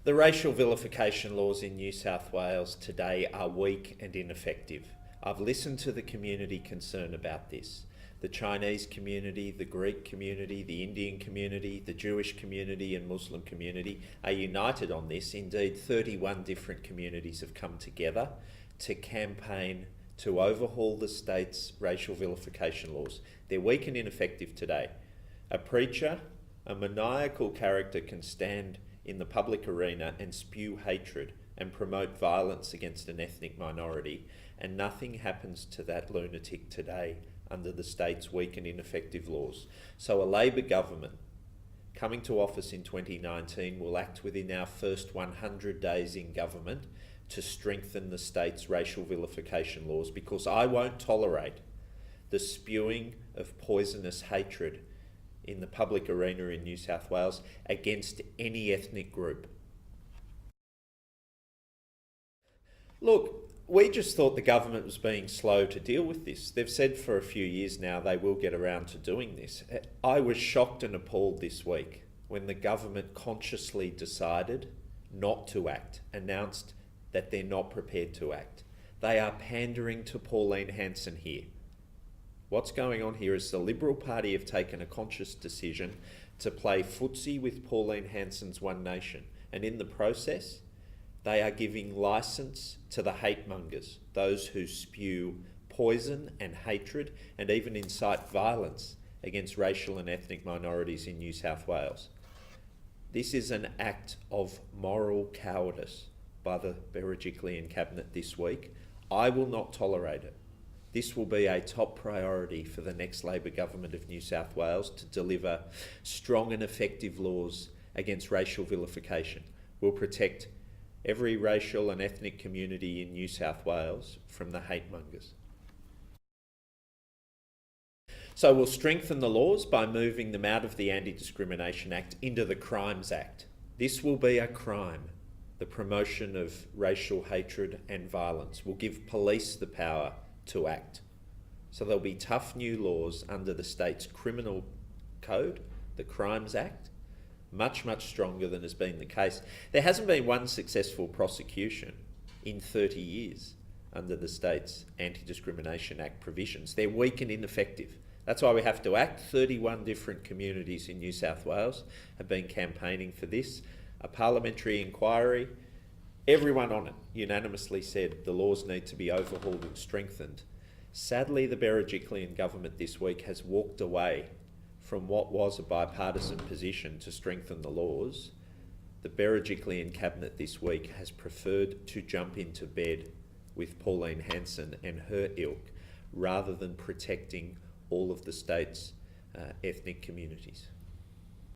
The racial vilification laws in New South Wales today are weak and ineffective. I've listened to the community concern about this. The Chinese community, the Greek community, the Indian community, the Jewish community and Muslim community are united on this. Indeed, 31 different communities have come together to campaign to overhaul the state's racial vilification laws. They're weak and ineffective today. A preacher, a maniacal character, can stand in the public arena and spew hatred and promote violence against an ethnic minority, and nothing happens to that lunatic today under the state's weak and ineffective laws. So a Labor government coming to office in 2019 will act within our first 100 days in government to strengthen the state's racial vilification laws, because I won't tolerate the spewing of poisonous hatred in the public arena in New South Wales against any ethnic group. Look, we just thought the government was being slow to deal with this. They've said for a few years now they will get around to doing this. I was shocked and appalled this week when the government consciously decided not to act, announced that they're not prepared to act. They are pandering to Pauline Hanson here. What's going on here is the Liberal Party have taken a conscious decision to play footsie with Pauline Hanson's One Nation, and in the process, they are giving licence to the hate mongers, those who spew poison and hatred and even incite violence against racial and ethnic minorities in New South Wales. This is an act of moral cowardice by the Berejiklian Cabinet this week. I will not tolerate it. This will be a top priority for the next Labor government of New South Wales to deliver strong and effective laws against racial vilification. We'll protect every racial and ethnic community in New South Wales from the hate mongers. So we'll strengthen the laws by moving them out of the Anti-Discrimination Act into the Crimes Act. This will be a crime. The promotion of racial hatred and violence will give police the power to act. So there'll be tough new laws under the state's criminal code, the Crimes Act, much stronger than has been the case. There hasn't been one successful prosecution in 30 years under the state's Anti-Discrimination Act provisions. They're weak and ineffective. That's why we have to act. 31 different communities in New South Wales have been campaigning for this. A parliamentary inquiry, everyone on it unanimously said the laws need to be overhauled and strengthened. Sadly, the Berejiklian government this week has walked away from what was a bipartisan position to strengthen the laws. The Berejiklian cabinet this week has preferred to jump into bed with Pauline Hanson and her ilk rather than protecting all of the state's ethnic communities.